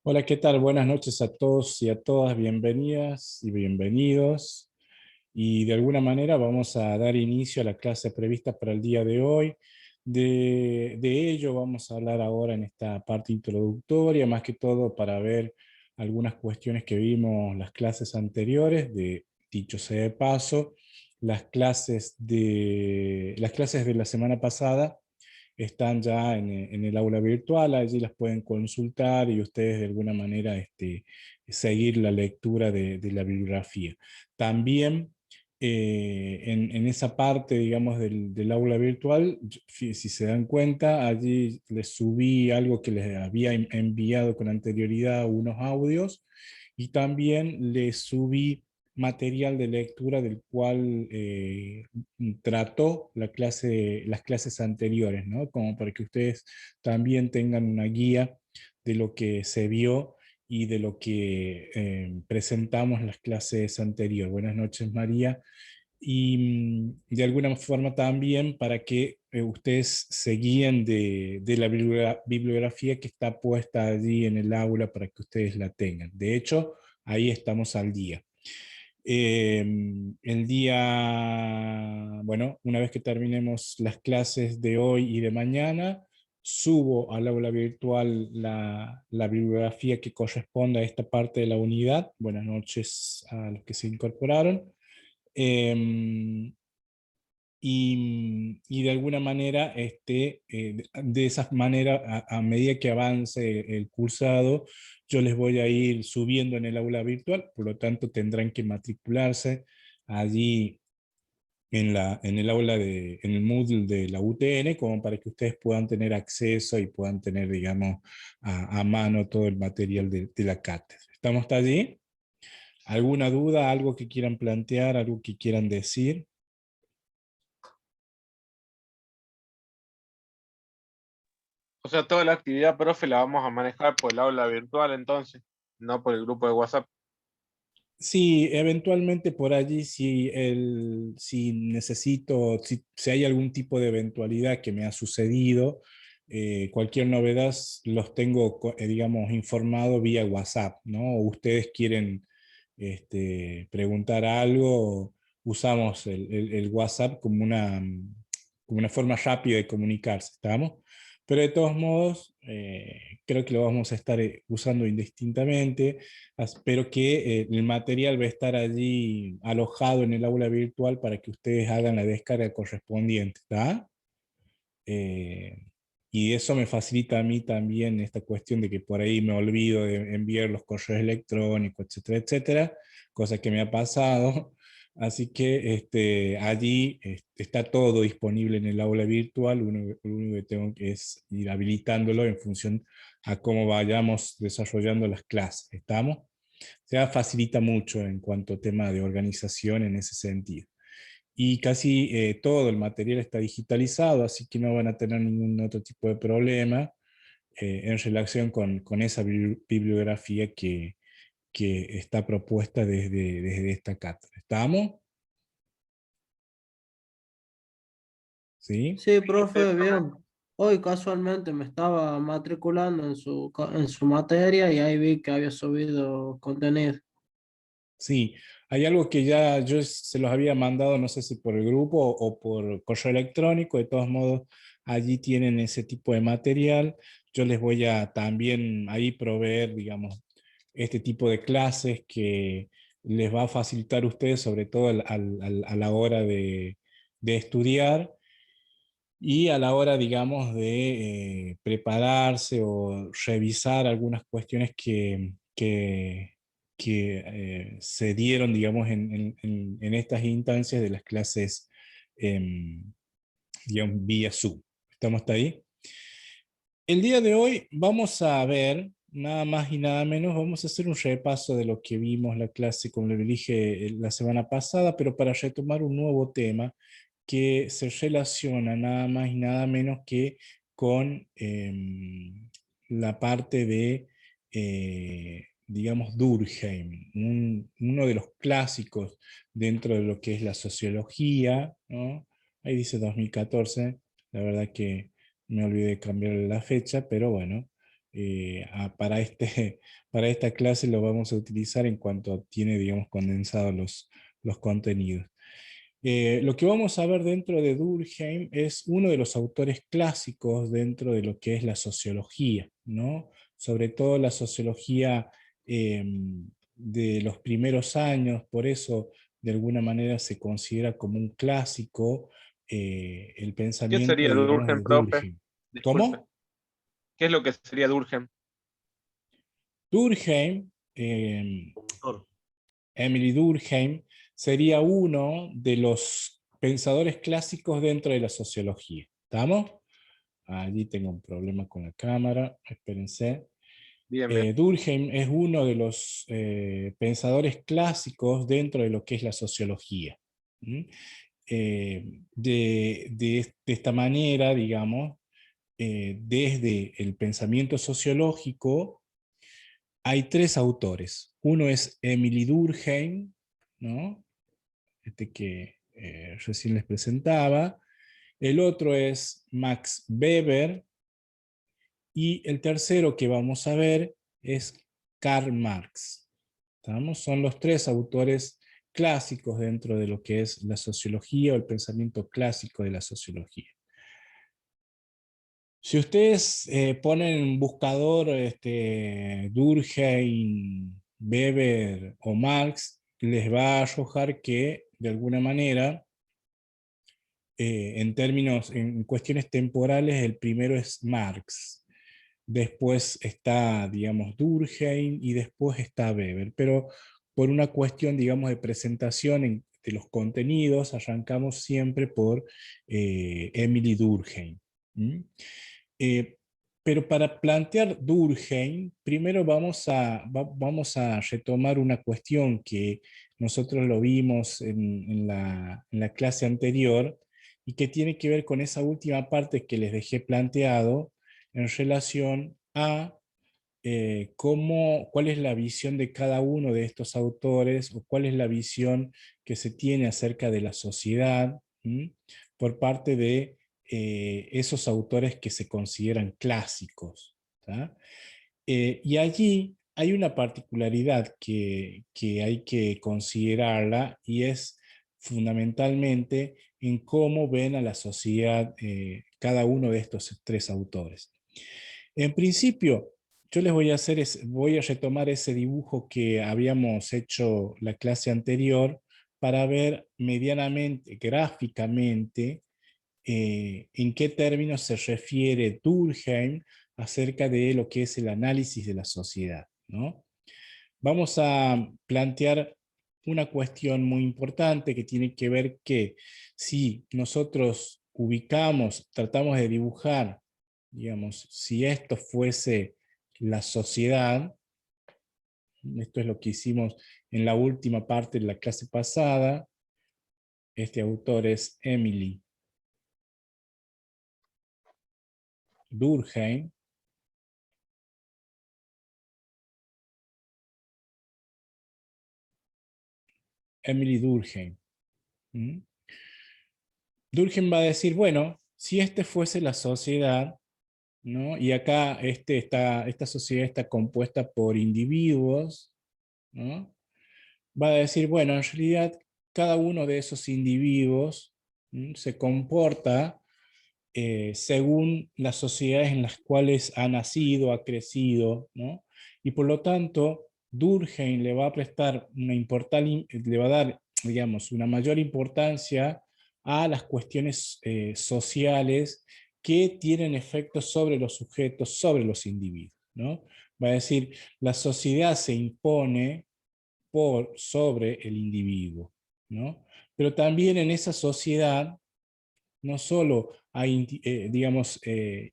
Hola, ¿qué tal? Buenas noches a todos y a todas, bienvenidas y bienvenidos. Y de alguna manera vamos a dar inicio a la clase prevista para el día de hoy. De ello vamos a hablar ahora en esta parte introductoria, más que todo para ver algunas cuestiones que vimos las clases anteriores, dicho sea de paso, las clases de la semana pasada están ya en el aula virtual, allí las pueden consultar y ustedes de alguna manera seguir la lectura de la bibliografía. También en esa parte, digamos, del aula virtual, si se dan cuenta, allí les subí algo que les había enviado con anterioridad, unos audios, y también les subí material de lectura del cual trató las clases anteriores, ¿no? Como para que ustedes también tengan una guía de lo que se vio y de lo que presentamos en las clases anteriores. Buenas noches, María. Y de alguna forma también para que ustedes se guíen de la bibliografía que está puesta allí en el aula para que ustedes la tengan. De hecho, ahí estamos al día. Bueno, una vez que terminemos las clases de hoy y de mañana, subo al aula virtual la bibliografía que corresponde a esta parte de la unidad. Buenas noches a los que se incorporaron. Eh, y de alguna manera, de esa manera, a medida que avance el cursado, yo les voy a ir subiendo en el aula virtual, por lo tanto tendrán que matricularse allí en el aula en el Moodle de la UTN, como para que ustedes puedan tener acceso y puedan tener, digamos, a mano todo el material de la cátedra. ¿Estamos hasta allí? ¿Alguna duda, algo que quieran plantear, algo que quieran decir? O sea, toda la actividad, profe, la vamos a manejar por el aula virtual entonces, no por el grupo de WhatsApp. Sí, eventualmente por allí, si necesito, si hay algún tipo de eventualidad que me ha sucedido, cualquier novedad los tengo, digamos, informado vía WhatsApp, ¿no? O ustedes quieren preguntar algo, usamos el WhatsApp como una forma rápida de comunicarse, ¿estamos? Pero de todos modos, creo que lo vamos a estar usando indistintamente. Espero que el material va a estar allí alojado en el aula virtual para que ustedes hagan la descarga correspondiente, ¿está? Eh, y eso me facilita a mí también esta cuestión de que por ahí me olvido de enviar los correos electrónicos, etcétera, etcétera, cosa que me ha pasado. Así que allí está todo disponible en el aula virtual, lo único que tengo que es ir habilitándolo en función a cómo vayamos desarrollando las clases. ¿Estamos? Se facilita mucho en cuanto a tema de organización en ese sentido. Y casi todo el material está digitalizado, así que no van a tener ningún otro tipo de problema en relación con esa bibliografía que está propuesta desde esta cátedra. ¿Estamos? ¿Sí? Sí, Sí, profe, bien. Hoy casualmente me estaba matriculando en su materia y ahí vi que había subido contenido. Sí, hay algo que ya yo se los había mandado, no sé si por el grupo o por correo electrónico, de todos modos, allí tienen ese tipo de material. Yo les voy a también ahí proveer, digamos, este tipo de clases que les va a facilitar a ustedes, sobre todo a la hora de estudiar y a la hora, digamos, de prepararse o revisar algunas cuestiones que se dieron, digamos, en estas instancias de las clases, digamos, vía Zoom. ¿Estamos hasta ahí? El día de hoy vamos a ver, nada más y nada menos, vamos a hacer un repaso de lo que vimos la clase, como le dije la semana pasada, pero para retomar un nuevo tema que se relaciona nada más y nada menos que con la parte digamos, Durkheim, uno de los clásicos dentro de lo que es la sociología, ¿no? Ahí dice 2014, la verdad que me olvidé cambiar la fecha, pero bueno, para, para esta clase lo vamos a utilizar en cuanto tiene, digamos, condensados los contenidos. Lo que vamos a ver dentro de Durkheim es uno de los autores clásicos dentro de lo que es la sociología, ¿no? Sobre todo la sociología de los primeros años, por eso de alguna manera se considera como un clásico el ¿Qué pensamiento, sería digamos, Durkheim, de profe? Durkheim. Disculpe. ¿Cómo? ¿Qué es lo que sería Durkheim? Durkheim, Emily Durkheim, sería uno de los pensadores clásicos dentro de la sociología. ¿Estamos? Allí tengo un problema con la cámara, espérense. Bien, bien. Durkheim es uno de los pensadores clásicos dentro de lo que es la sociología. ¿Mm? De esta manera, digamos, desde el pensamiento sociológico, hay tres autores. Uno es Emily Durkheim, ¿no? Este que recién les presentaba. El otro es Max Weber. Y el tercero que vamos a ver es Karl Marx. ¿Estamos? Son los tres autores clásicos dentro de lo que es la sociología o el pensamiento clásico de la sociología. Si ustedes ponen en buscador Durkheim, Weber o Marx, les va a arrojar que, de alguna manera, en términos, en cuestiones temporales, el primero es Marx. Después está, digamos, Durkheim y después está Weber. Pero por una cuestión, digamos, de presentación de los contenidos, arrancamos siempre por Emily Durkheim. ¿Mm? Eh, pero para plantear Durkheim, primero vamos a retomar una cuestión que nosotros lo vimos en la clase anterior y que tiene que ver con esa última parte que les dejé planteado en relación a cuál es la visión de cada uno de estos autores o cuál es la visión que se tiene acerca de la sociedad, ¿m? Por parte de esos autores que se consideran clásicos. ¿tá? Y allí hay una particularidad que hay que considerarla y es fundamentalmente en cómo ven a la sociedad cada uno de estos tres autores. En principio, yo les voy a hacer, voy a retomar ese dibujo que habíamos hecho la clase anterior para ver medianamente, gráficamente, en qué términos se refiere Durkheim acerca de lo que es el análisis de la sociedad, ¿no? Vamos a plantear una cuestión muy importante que tiene que ver que si nosotros ubicamos, tratamos de dibujar, digamos, si esto fuese la sociedad, esto es lo que hicimos en la última parte de la clase pasada, este autor es Emily Durkheim. Emily Durkheim. ¿Mm? Durkheim va a decir, bueno, si este fuese la sociedad, ¿no? Y acá esta sociedad está compuesta por individuos, ¿no? Va a decir, bueno, en realidad cada uno de esos individuos se comporta según las sociedades en las cuales ha nacido, ha crecido, ¿no? Y por lo tanto, Durkheim le va a prestar le va a dar, digamos, una mayor importancia a las cuestiones sociales que tienen efectos sobre los sujetos, sobre los individuos, ¿no? Va a decir, la sociedad se impone sobre el individuo, ¿no? Pero también en esa sociedad no solo hay, digamos,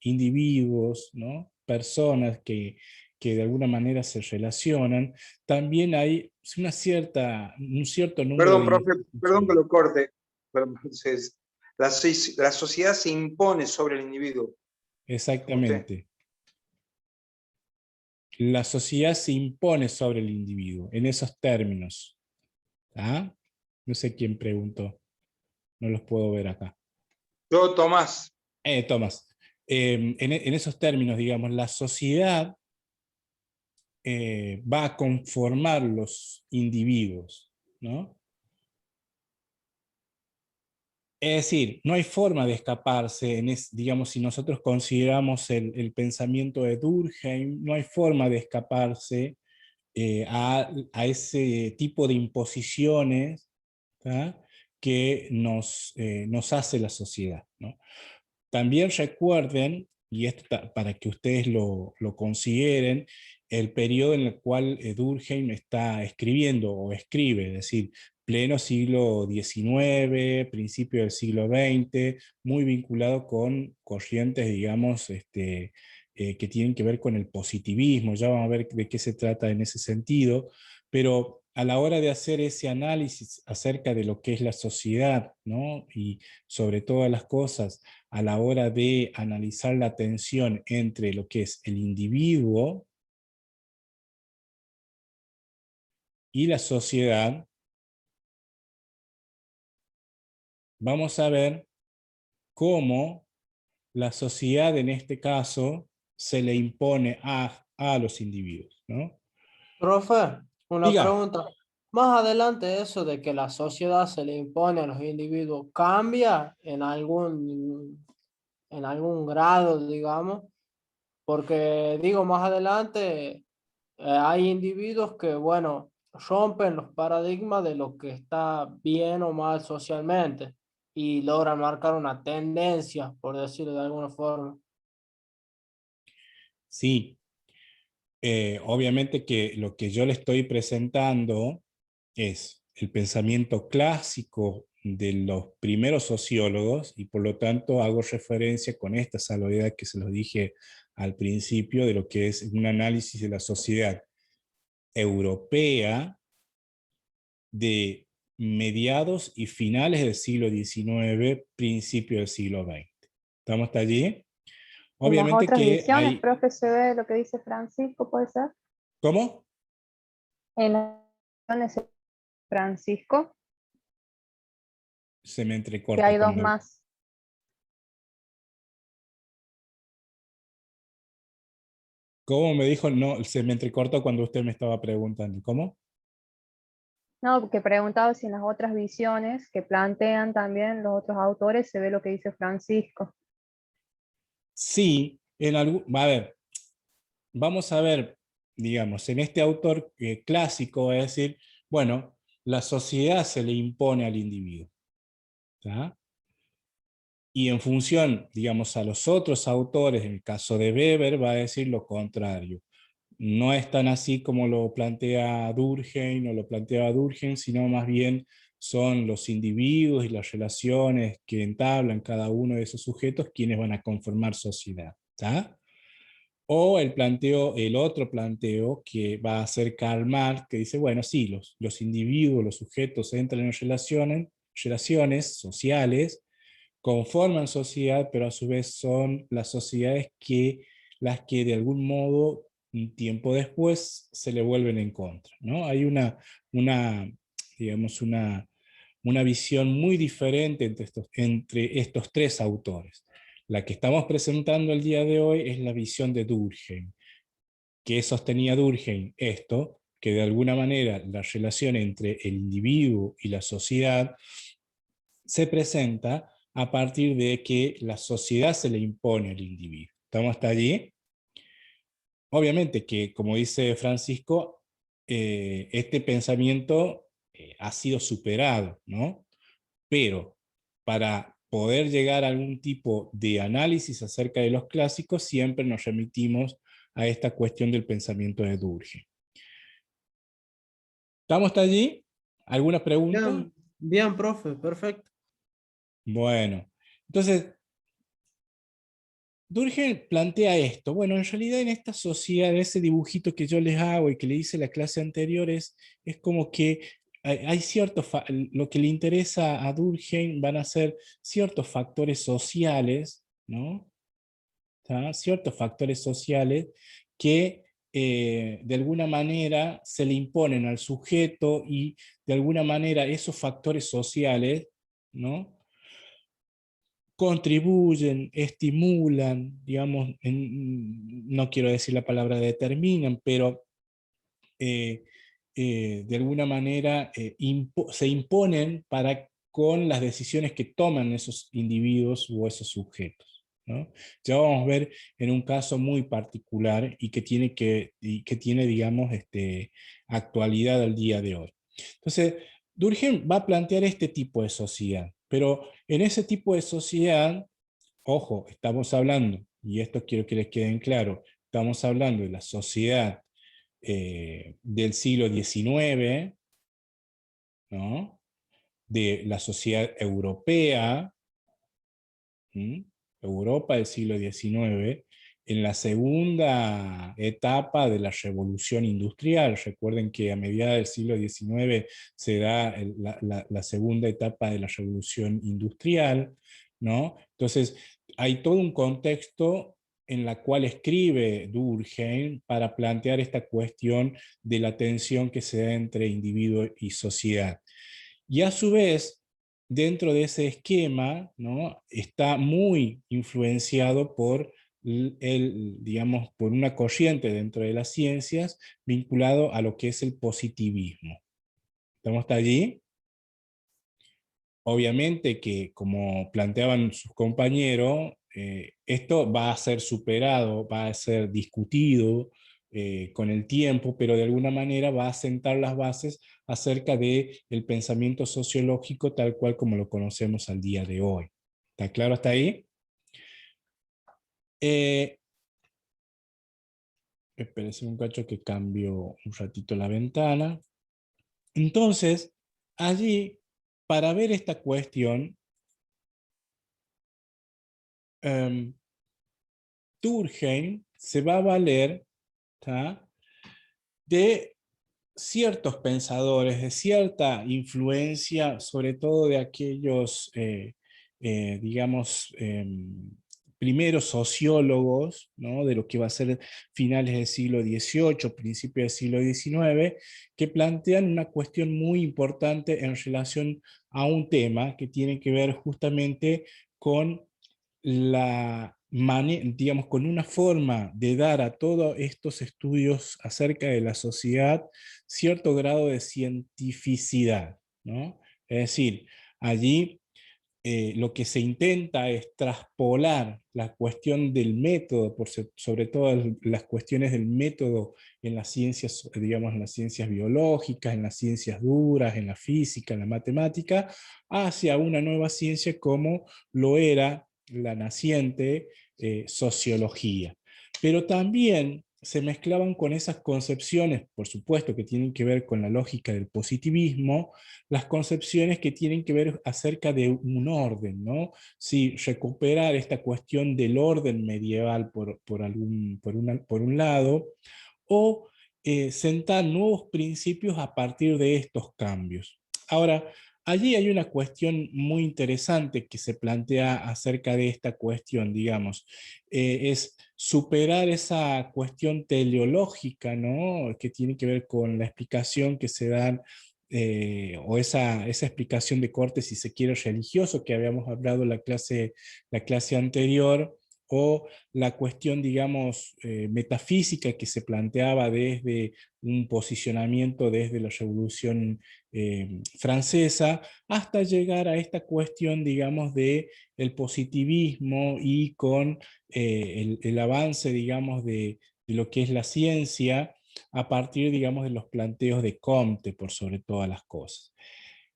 individuos, ¿no? Personas que de alguna manera se relacionan, también hay un cierto número Perdón, de... profe, perdón que Sí, lo corte. Pero, entonces, la sociedad se impone sobre el individuo. Como usted. exactamente. La sociedad se impone sobre el individuo, en esos términos. ¿Ah? No sé quién preguntó, no los puedo ver acá. Yo, Tomás. Tomás. en esos términos, digamos, la sociedad va a conformar los individuos, ¿no? Es decir, no hay forma de escaparse, digamos, si nosotros consideramos el pensamiento de Durkheim, no hay forma de escaparse a ese tipo de imposiciones, ¿tá? Que nos hace la sociedad, ¿no? También recuerden, y esto para que ustedes lo consideren, el periodo en el cual Durkheim está escribiendo o escribe, es decir, pleno siglo XIX, principio del siglo XX, muy vinculado con corrientes, digamos, que tienen que ver con el positivismo. Ya vamos a ver de qué se trata en ese sentido, pero a la hora de hacer ese análisis acerca de lo que es la sociedad, ¿no? Y sobre todas las cosas, a la hora de analizar la tensión entre lo que es el individuo y la sociedad, vamos a ver cómo la sociedad en este caso se le impone a los individuos, ¿no? Profe, una Diga, pregunta. Más adelante eso de que la sociedad se le impone a los individuos, ¿cambia en algún grado, digamos? Porque digo, más adelante hay individuos que, bueno, rompen los paradigmas de lo que está bien o mal socialmente y logran marcar una tendencia, por decirlo de alguna forma. sí, obviamente que lo que yo le estoy presentando es el pensamiento clásico de los primeros sociólogos, y por lo tanto hago referencia con esta salvedad que se los dije al principio, de lo que es un análisis de la sociedad europea de mediados y finales del siglo XIX, principio del siglo XX. ¿Estamos hasta allí? En las Obviamente otras que visiones, hay... profe, se ve lo que dice Francisco, ¿puede ser? ¿Cómo? En las visiones de Francisco, Se me que entrecorta hay dos cuando... más. ¿Cómo me dijo? No, se me entrecortó cuando usted me estaba preguntando. ¿Cómo? No, porque preguntaba si en las otras visiones que plantean también los otros autores se ve lo que dice Francisco. Sí, en algún... A ver, vamos a ver, digamos, en este autor clásico, es decir, bueno, la sociedad se le impone al individuo, ¿tá? Y en función, digamos, a los otros autores, en el caso de Weber, va a decir lo contrario. No es tan así como lo plantea Durkheim o lo planteaba Durkheim, sino más bien son los individuos y las relaciones que entablan cada uno de esos sujetos quienes van a conformar sociedad, ¿tá? O el otro planteo que va a hacer Karl Marx, que dice, bueno, sí, los individuos, los sujetos entran en relaciones sociales, conforman sociedad, pero a su vez son las sociedades las que de algún modo, un tiempo después, se le vuelven en contra, ¿no? Hay digamos, una visión muy diferente entre estos tres autores. La que estamos presentando el día de hoy es la visión de Durkheim. ¿Qué sostenía Durkheim? Esto, que de alguna manera la relación entre el individuo y la sociedad se presenta a partir de que la sociedad se le impone al individuo. ¿Estamos hasta allí? Obviamente que, como dice Francisco, este pensamiento ha sido superado, ¿no? Pero para poder llegar a algún tipo de análisis acerca de los clásicos, siempre nos remitimos a esta cuestión del pensamiento de Durkheim. ¿Estamos hasta allí? ¿Alguna pregunta? Bien, bien, profe, perfecto. Bueno, entonces, Durkheim plantea esto. Bueno, en realidad en esta sociedad, en ese dibujito que yo les hago y que le hice la clase anterior, es como que hay ciertos, lo que le interesa a Durkheim van a ser ciertos factores sociales, ¿no? ¿Tá? Ciertos factores sociales que de alguna manera se le imponen al sujeto, y de alguna manera esos factores sociales, ¿no? contribuyen, estimulan, digamos, no quiero decir la palabra determinan, pero de alguna manera se imponen con las decisiones que toman esos individuos o esos sujetos, ¿no? Ya vamos a ver en un caso muy particular y que tiene digamos, actualidad al día de hoy. Entonces, Durkheim va a plantear este tipo de sociedad, pero en ese tipo de sociedad, ojo, estamos hablando, y esto quiero que les quede en claro, estamos hablando de la sociedad del siglo XIX, ¿no? De la sociedad europea, ¿sí? Europa del siglo XIX, en la segunda etapa de la revolución industrial. Recuerden que a mediados del siglo XIX se da la segunda etapa de la revolución industrial, ¿no? Entonces, hay todo un contexto en la cual escribe Durkheim para plantear esta cuestión de la tensión que se da entre individuo y sociedad. Y a su vez, dentro de ese esquema, ¿no? Está muy influenciado por digamos, por una corriente dentro de las ciencias vinculado a lo que es el positivismo. ¿Estamos hasta allí? Obviamente que, como planteaban sus compañeros, esto va a ser superado, va a ser discutido con el tiempo, pero de alguna manera va a sentar las bases acerca del pensamiento sociológico tal cual como lo conocemos al día de hoy. ¿Está claro hasta ahí? Espérense un cacho que cambio un ratito la ventana. Entonces, allí, para ver esta cuestión, Durkheim se va a valer, ¿tá?, de ciertos pensadores, de cierta influencia, sobre todo de aquellos, digamos, primeros sociólogos, ¿no?, de lo que va a ser finales del siglo XVIII, principios del siglo XIX, que plantean una cuestión muy importante en relación a un tema que tiene que ver justamente con digamos, con una forma de dar a todos estos estudios acerca de la sociedad cierto grado de cientificidad, ¿no? Es decir, allí lo que se intenta es traspolar la cuestión del método, sobre todo las cuestiones del método en las ciencias, digamos, en las ciencias biológicas, en las ciencias duras, en la física, en la matemática, hacia una nueva ciencia como lo era la naciente sociología. Pero también se mezclaban con esas concepciones, por supuesto, que tienen que ver con la lógica del positivismo, las concepciones que tienen que ver acerca de un orden, ¿no? Si recuperar esta cuestión del orden medieval por un lado, o sentar nuevos principios a partir de estos cambios. Ahora, allí hay una cuestión muy interesante que se plantea acerca de esta cuestión, digamos, es superar esa cuestión teleológica, ¿no?, que tiene que ver con la explicación que se dan, o esa explicación de corte, si se quiere, religioso, que habíamos hablado en la clase anterior, o la cuestión, digamos, metafísica que se planteaba desde un posicionamiento desde la Revolución Francesa, hasta llegar a esta cuestión, digamos, de el positivismo y con el avance, digamos, de lo que es la ciencia, a partir, digamos, de los planteos de Comte, por sobre todas las cosas.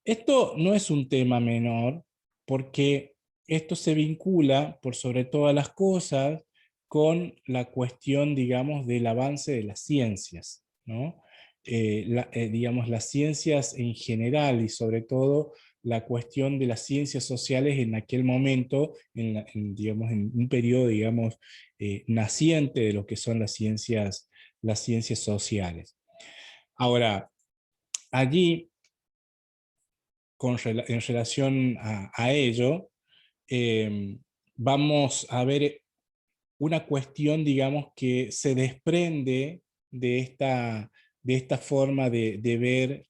Esto no es un tema menor, porque esto se vincula, por sobre todas las cosas, con la cuestión, digamos, del avance de las ciencias, ¿no? Digamos, las ciencias en general y sobre todo la cuestión de las ciencias sociales en aquel momento, digamos, en un periodo, digamos, naciente de lo que son las ciencias sociales. Ahora, allí, en relación a ello, vamos a ver una cuestión, digamos, que se desprende de esta forma de ver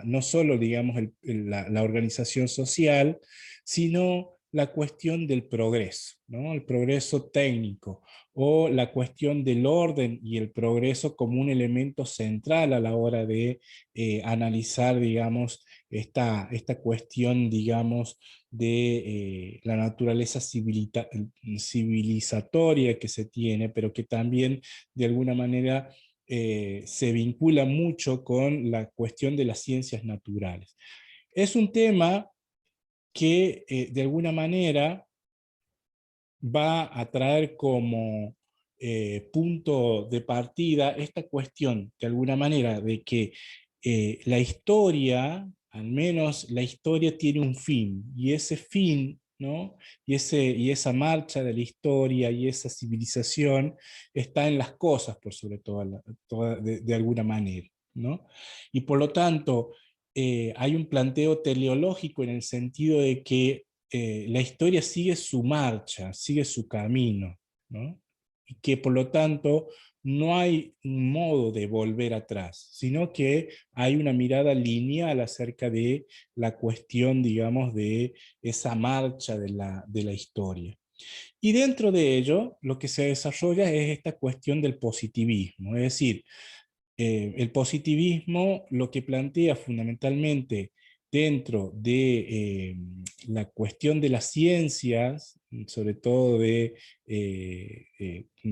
no solo, digamos, la organización social, sino la cuestión del progreso, ¿no? El progreso técnico, o la cuestión del orden y el progreso como un elemento central a la hora de analizar, digamos, esta cuestión, digamos, de la naturaleza civilizatoria que se tiene, pero que también de alguna manera se vincula mucho con la cuestión de las ciencias naturales. Es un tema que de alguna manera va a traer como punto de partida esta cuestión, de alguna manera, de que la historia, al menos la historia tiene un fin, y ese fin, ¿no? Y esa marcha de la historia y esa civilización está en las cosas, por sobre todo, de alguna manera, ¿no? Y por lo tanto, hay un planteo teleológico en el sentido de que la historia sigue su marcha, sigue su camino, ¿no? Y que por lo tanto no hay un modo de volver atrás, sino que hay una mirada lineal acerca de la cuestión, digamos, de esa marcha de la historia. Y dentro de ello, lo que se desarrolla es esta cuestión del positivismo, es decir, el positivismo lo que plantea fundamentalmente dentro de la cuestión de las ciencias, sobre todo de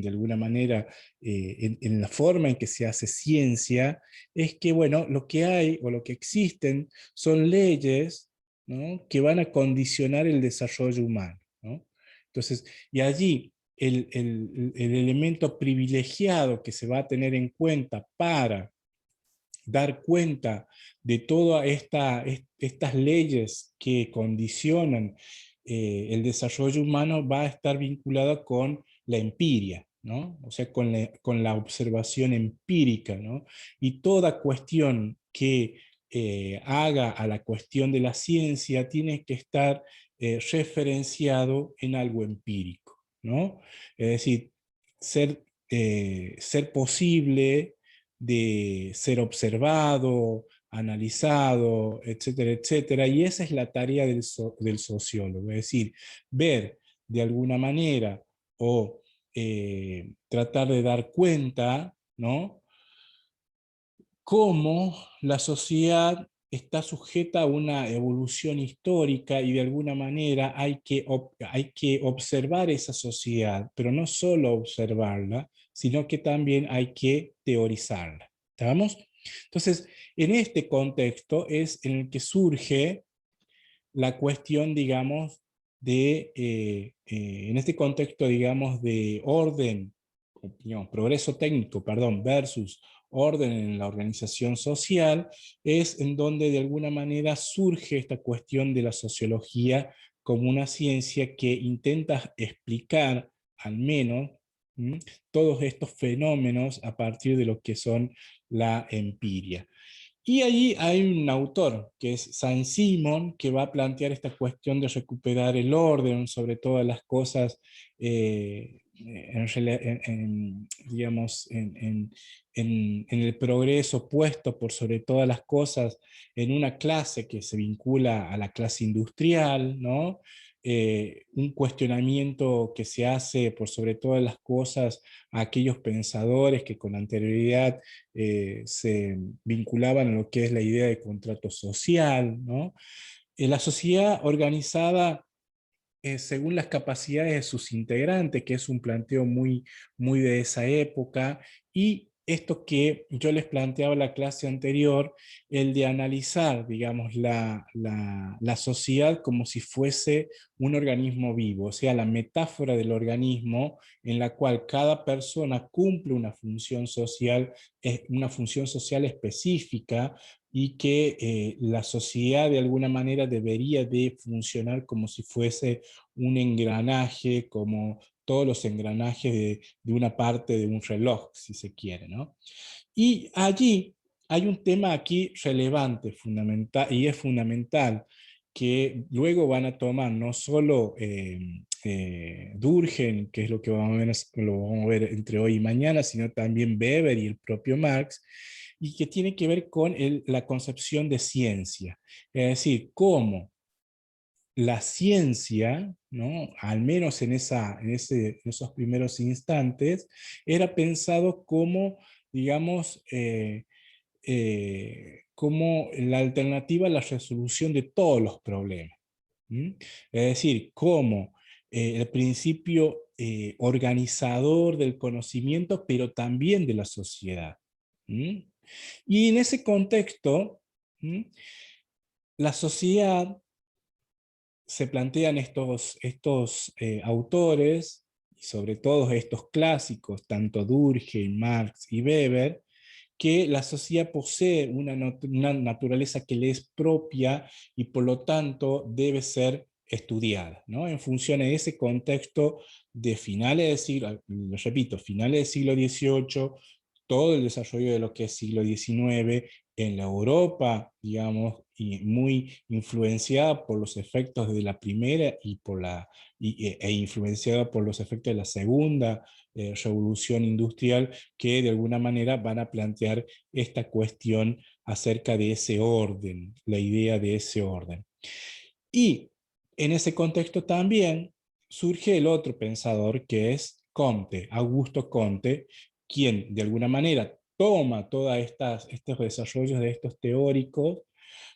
alguna manera en la forma en que se hace ciencia, es que bueno, lo que hay o lo que existen son leyes, ¿no?, que van a condicionar el desarrollo humano, ¿no? Entonces, y allí el elemento privilegiado que se va a tener en cuenta para dar cuenta de todas estas leyes que condicionan el desarrollo humano va a estar vinculada con la empiria, ¿no? O sea, con la observación empírica, ¿no? Y toda cuestión que haga a la cuestión de la ciencia tiene que estar referenciado en algo empírico, ¿no? Es decir, ser posible de ser observado, analizado, etcétera, etcétera. Y esa es la tarea del sociólogo, es decir, ver de alguna manera o tratar de dar cuenta, ¿no?, cómo la sociedad está sujeta a una evolución histórica y de alguna manera hay que observar esa sociedad, pero no solo observarla, sino que también hay que teorizarla. ¿Estamos? Entonces, en este contexto es en el que surge la cuestión, digamos, en este contexto, digamos, de orden, digamos, progreso técnico, perdón, versus orden en la organización social, es en donde de alguna manera surge esta cuestión de la sociología como una ciencia que intenta explicar, al menos, todos estos fenómenos a partir de lo que son la empiria. Y allí hay un autor, que es Saint-Simon, que va a plantear esta cuestión de recuperar el orden sobre todas las cosas, digamos, en el progreso puesto por sobre todas las cosas en una clase que se vincula a la clase industrial, ¿no? Un cuestionamiento que se hace por sobre todas las cosas a aquellos pensadores que con anterioridad se vinculaban a lo que es la idea de contrato social, ¿no? La sociedad organizada según las capacidades de sus integrantes, que es un planteo muy de esa época, y esto que yo les planteaba en la clase anterior, el de analizar, digamos, la sociedad como si fuese un organismo vivo, o sea, la metáfora del organismo en la cual cada persona cumple una función social específica, y que la sociedad de alguna manera debería de funcionar como si fuese un engranaje, como todos los engranajes de una parte de un reloj, si se quiere, ¿no? Y allí hay un tema aquí relevante, fundamental, y es fundamental, que luego van a tomar no solo Durkheim, que es lo que lo vamos a ver entre hoy y mañana, sino también Weber y el propio Marx, y que tiene que ver con la concepción de ciencia. Es decir, cómo la ciencia, ¿no? Al menos en esos primeros instantes, era pensado como, digamos, como la alternativa a la resolución de todos los problemas. Es decir, como el principio organizador del conocimiento, pero también de la sociedad. Y en ese contexto, la sociedad, se plantean estos autores, y sobre todo estos clásicos, tanto Durkheim, Marx y Weber, que la sociedad posee una naturaleza que le es propia y por lo tanto debe ser estudiada, ¿no? En función de ese contexto de finales del siglo, lo repito, finales del siglo XVIII, todo el desarrollo de lo que es siglo XIX, en la Europa, digamos, y muy influenciada por los efectos de la primera e influenciada por los efectos de la segunda revolución industrial, que de alguna manera van a plantear esta cuestión acerca de ese orden, la idea de ese orden. Y en ese contexto también surge el otro pensador, que es Comte, Augusto Comte, quien de alguna manera toma todos estos desarrollos de estos teóricos,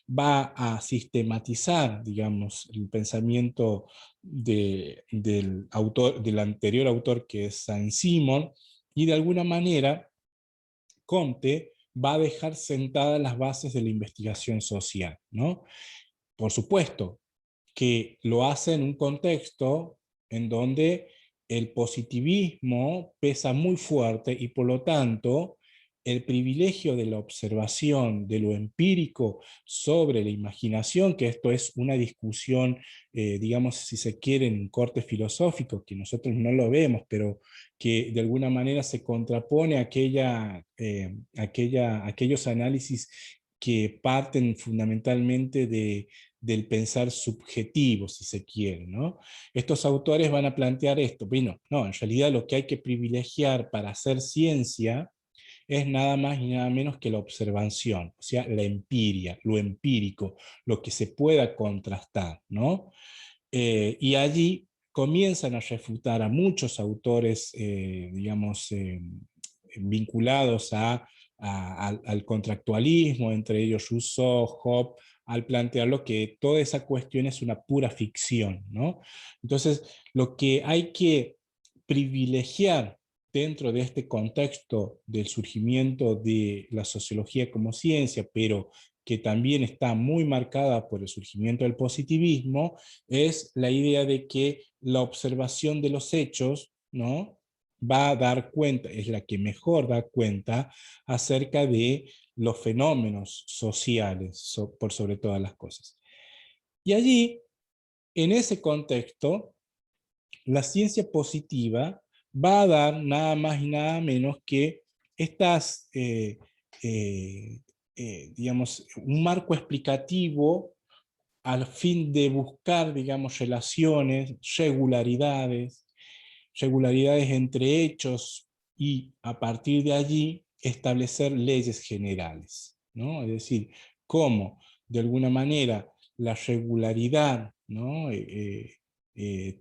va a sistematizar, digamos, el pensamiento del anterior autor, que es Saint-Simon, y de alguna manera Comte va a dejar sentadas las bases de la investigación social, ¿no? Por supuesto que lo hace en un contexto en donde el positivismo pesa muy fuerte y por lo tanto el privilegio de la observación, de lo empírico sobre la imaginación, que esto es una discusión, digamos, si se quiere, en un corte filosófico, que nosotros no lo vemos, pero que de alguna manera se contrapone a aquellos análisis que parten fundamentalmente del pensar subjetivo, si se quiere, ¿no? Estos autores van a plantear esto. Bueno, no, en realidad lo que hay que privilegiar para hacer ciencia es nada más y nada menos que la observación, o sea, la empiria, lo empírico, lo que se pueda contrastar, ¿no? Y allí comienzan a refutar a muchos autores, digamos, vinculados al contractualismo, entre ellos Rousseau, Hobbes, al plantearlo que toda esa cuestión es una pura ficción, ¿no? Entonces, lo que hay que privilegiar dentro de este contexto del surgimiento de la sociología como ciencia, pero que también está muy marcada por el surgimiento del positivismo, es la idea de que la observación de los hechos, ¿no?, va a dar cuenta, es la que mejor da cuenta acerca de los fenómenos sociales, por sobre todas las cosas. Y allí, en ese contexto, la ciencia positiva va a dar nada más y nada menos que digamos, un marco explicativo al fin de buscar, digamos, relaciones, regularidades entre hechos y a partir de allí establecer leyes generales, ¿no? Es decir, cómo de alguna manera la regularidad, ¿no?,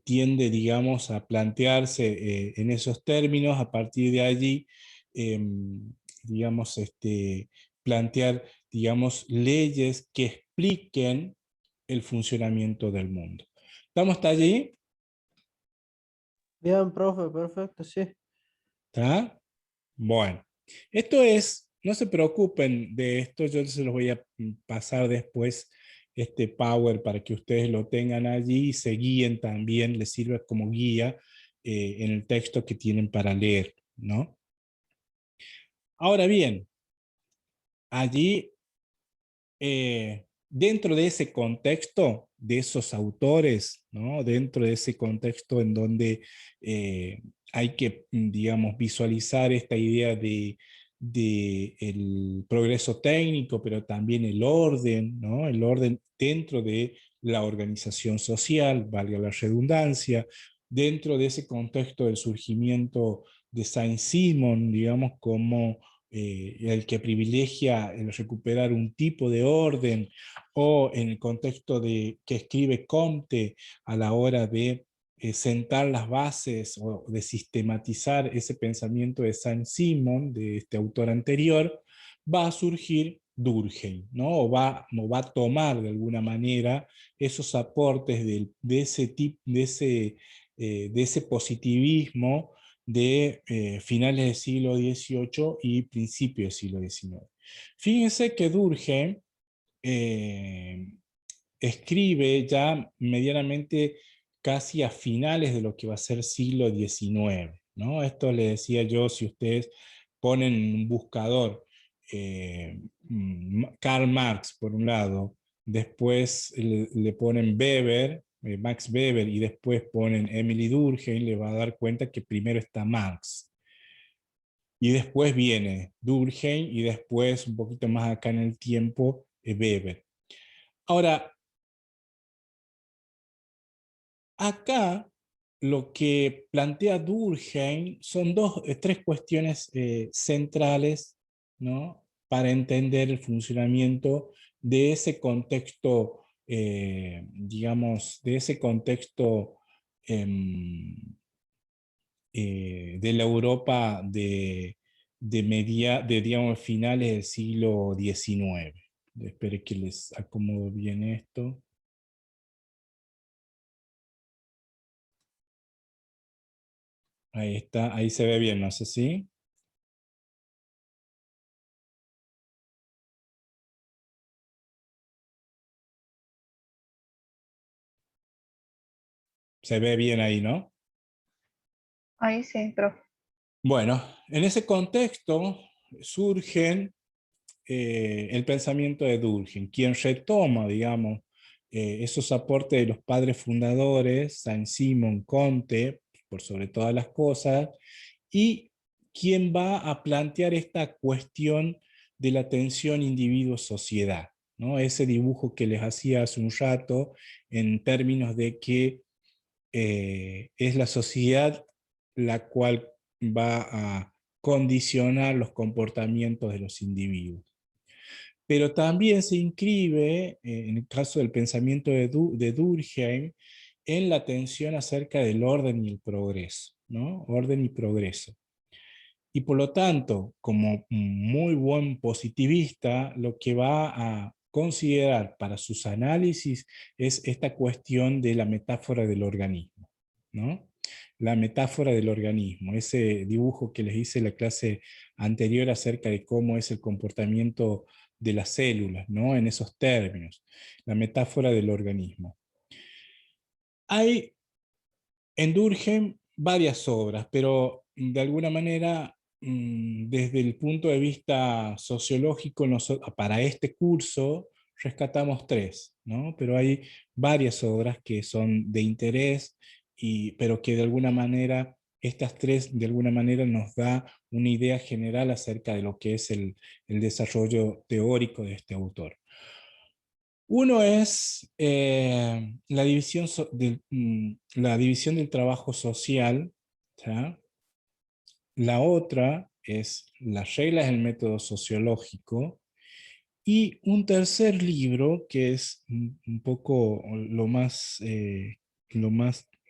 tiende, digamos, a plantearse en esos términos, a partir de allí, digamos, plantear, digamos, leyes que expliquen el funcionamiento del mundo. ¿Estamos hasta allí? Bien, profe, perfecto, sí. ¿Está? Bueno, esto es, no se preocupen de esto, yo se los voy a pasar después este Power para que ustedes lo tengan allí y se guíen también, les sirve como guía en el texto que tienen para leer, ¿no? Ahora bien, allí, dentro de ese contexto, de esos autores, ¿no?, dentro de ese contexto en donde hay que, digamos, visualizar esta idea de el progreso técnico, pero también el orden, ¿no?, el orden dentro de la organización social, valga la redundancia, dentro de ese contexto del surgimiento de Saint-Simon, digamos, como el que privilegia el recuperar un tipo de orden, o en el contexto de que escribe Comte a la hora de sentar las bases o de sistematizar ese pensamiento de Saint-Simon, de este autor anterior, va a surgir Durkheim, ¿no? O va a tomar de alguna manera esos aportes de ese positivismo de finales del siglo XVIII y principios del siglo XIX. Fíjense que Durkheim escribe ya medianamente casi a finales de lo que va a ser siglo XIX, ¿no? Esto le decía yo, si ustedes ponen en un buscador Karl Marx por un lado, después le ponen Weber, Max Weber, y después ponen Emily Durkheim, le va a dar cuenta que primero está Marx. Y después viene Durkheim, y después, un poquito más acá en el tiempo, Weber. Ahora, acá lo que plantea Durkheim son tres cuestiones centrales, ¿no?, para entender el funcionamiento de ese contexto, digamos, de ese contexto de la Europa digamos, finales del siglo XIX. Espero que les acomodo bien esto. Ahí está, ahí se ve bien, no sé si. Se ve bien ahí, ¿no? Ahí sí, profe. Bueno, en ese contexto surge el pensamiento de Durkheim, quien retoma, digamos, esos aportes de los padres fundadores, Saint-Simon, Comte, por sobre todas las cosas, y quien va a plantear esta cuestión de la tensión individuo-sociedad, ¿no? Ese dibujo que les hacía hace un rato, en términos de que es la sociedad la cual va a condicionar los comportamientos de los individuos. Pero también se inscribe, en el caso del pensamiento de Durkheim, en la tensión acerca del orden y el progreso, ¿no? Orden y progreso. Y por lo tanto, como muy buen positivista, lo que va a considerar para sus análisis es esta cuestión de la metáfora del organismo, ¿no? La metáfora del organismo, ese dibujo que les hice en la clase anterior acerca de cómo es el comportamiento de las células, ¿no? En esos términos, la metáfora del organismo. Hay en Durkheim varias obras, pero de alguna manera, desde el punto de vista sociológico, para este curso rescatamos tres, ¿no? Pero hay varias obras que son de interés, pero que de alguna manera, estas tres de alguna manera nos da una idea general acerca de lo que es el desarrollo teórico de este autor. Uno es la división del trabajo social, ¿ya? La otra es las reglas del método sociológico, y un tercer libro que es un poco lo más,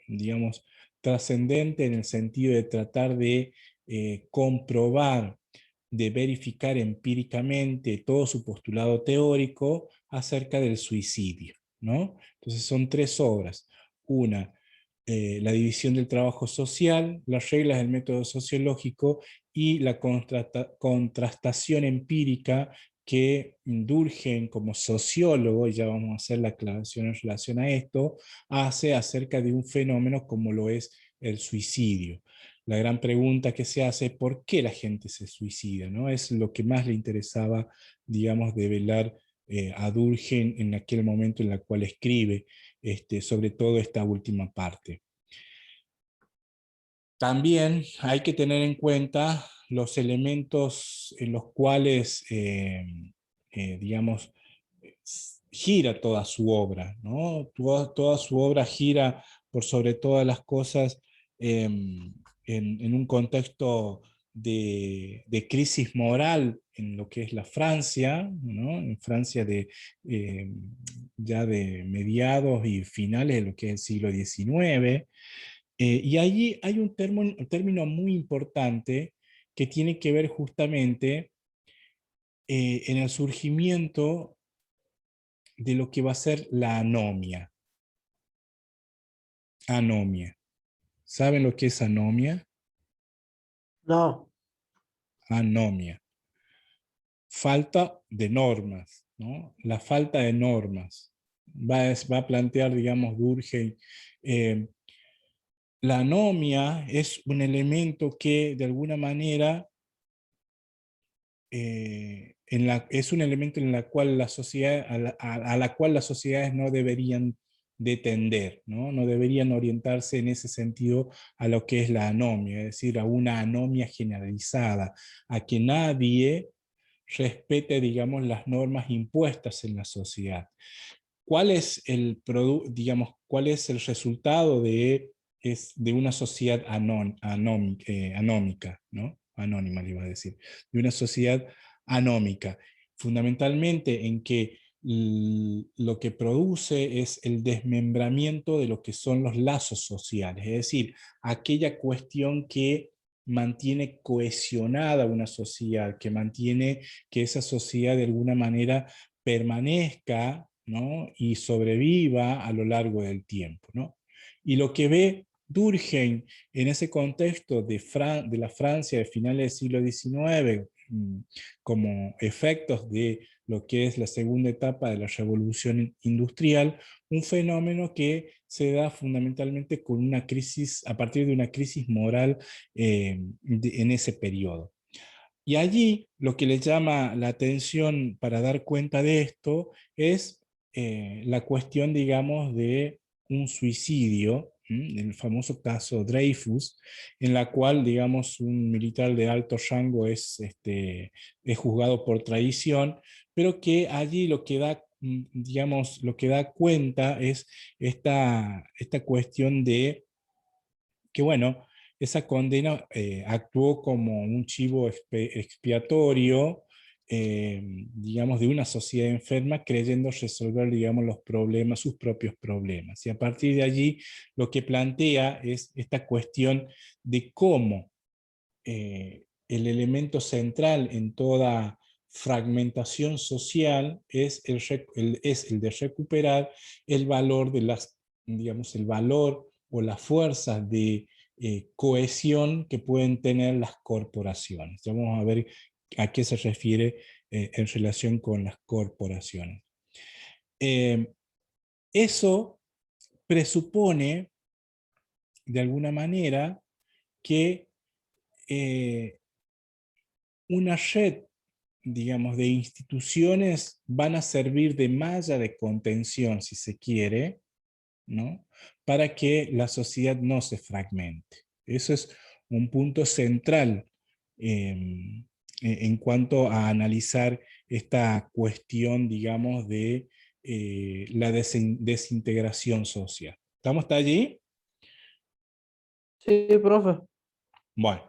digamos, trascendente, en el sentido de tratar de comprobar, de verificar empíricamente todo su postulado teórico acerca del suicidio, ¿no? Entonces son tres obras. Una, la división del trabajo social, las reglas del método sociológico y la contrastación empírica que Durkheim, como sociólogo, y ya vamos a hacer la aclaración en relación a esto, hace acerca de un fenómeno como lo es el suicidio. La gran pregunta que se hace es ¿por qué la gente se suicida?, ¿no? Es lo que más le interesaba, digamos, develar a Durkheim en aquel momento en el cual escribe, sobre todo esta última parte. También hay que tener en cuenta los elementos en los cuales, digamos, gira toda su obra, ¿no? Toda su obra gira por sobre todas las cosas en un contexto de crisis moral en lo que es la Francia, ¿no? En Francia ya de mediados y finales de lo que es el siglo XIX. Y allí hay un término muy importante que tiene que ver justamente en el surgimiento de lo que va a ser la anomia. Anomia. ¿Saben lo que es anomia? No. Anomia. Falta de normas, ¿no? La falta de normas. Va a plantear, digamos, Durkheim. La anomia es un elemento que, de alguna manera, es un elemento en la cual la sociedad, a la cual las sociedades no deberían de tender, ¿no? No deberían orientarse en ese sentido a lo que es la anomia, es decir, a una anomia generalizada, a que nadie respete, digamos, las normas impuestas en la sociedad. ¿Cuál es digamos, cuál es el resultado de una sociedad anómica, ¿no? Anónima, le iba a decir, de una sociedad anómica, fundamentalmente en que lo que produce es el desmembramiento de lo que son los lazos sociales, es decir, aquella cuestión que mantiene cohesionada una sociedad, que mantiene que esa sociedad de alguna manera permanezca, ¿no? Y sobreviva a lo largo del tiempo, ¿no? Y lo que ve Durkheim en ese contexto de la Francia de finales del siglo XIX, como efectos de lo que es la segunda etapa de la revolución industrial, un fenómeno que se da fundamentalmente con una crisis, a partir de una crisis moral en ese periodo. Y allí lo que le llama la atención para dar cuenta de esto es la cuestión, digamos, de un suicidio, el famoso caso Dreyfus, en la cual, digamos, un militar de alto rango es juzgado por traición, pero que allí lo que da, digamos, lo que da cuenta es esta cuestión de que, bueno, esa condena actuó como un chivo expiatorio, digamos, de una sociedad enferma, creyendo resolver, digamos, los problemas, sus propios problemas. Y a partir de allí, lo que plantea es esta cuestión de cómo el elemento central en toda fragmentación social es el de recuperar el valor de las, digamos, el valor o la fuerza de cohesión que pueden tener las corporaciones. Ya vamos a ver a qué se refiere en relación con las corporaciones. Eso presupone, de alguna manera, que una red, digamos, de instituciones van a servir de malla de contención, si se quiere, ¿no? Para que la sociedad no se fragmente. Eso es un punto central en cuanto a analizar esta cuestión, digamos, de la desintegración social. ¿Estamos hasta allí? Sí, profe. Bueno.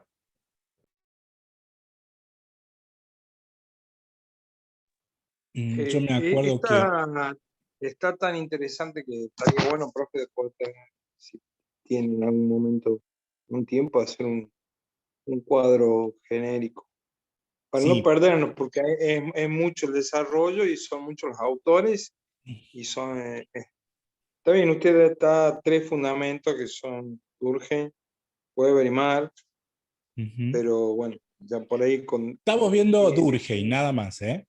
Yo me acuerdo que... Está tan interesante que estaría bueno, profe, después si tiene en algún momento un tiempo, hacer un cuadro genérico. Para no Sí. perdernos, porque es mucho el desarrollo y son muchos los autores y son... está bien, usted da 3 fundamentos que son Durkheim, Weber y Marx, pero bueno, ya por ahí con... Estamos viendo Durkheim, nada más, ¿eh?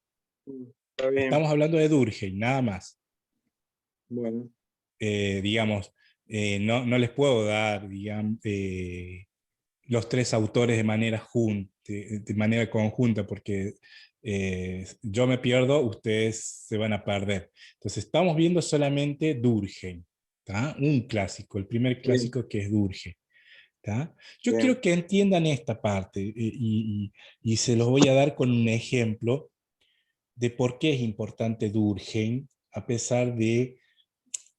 Está bien. Estamos hablando de Durkheim, nada más. Bueno. Digamos, no les puedo dar, digamos, los 3 autores de manera conjunta, porque yo me pierdo, ustedes se van a perder. Entonces estamos viendo solamente Durkheim, ¿tá? Un clásico, el primer clásico que es Durkheim. ¿tá? Yo quiero que entiendan esta parte y se los voy a dar con un ejemplo de por qué es importante Durkheim, a pesar de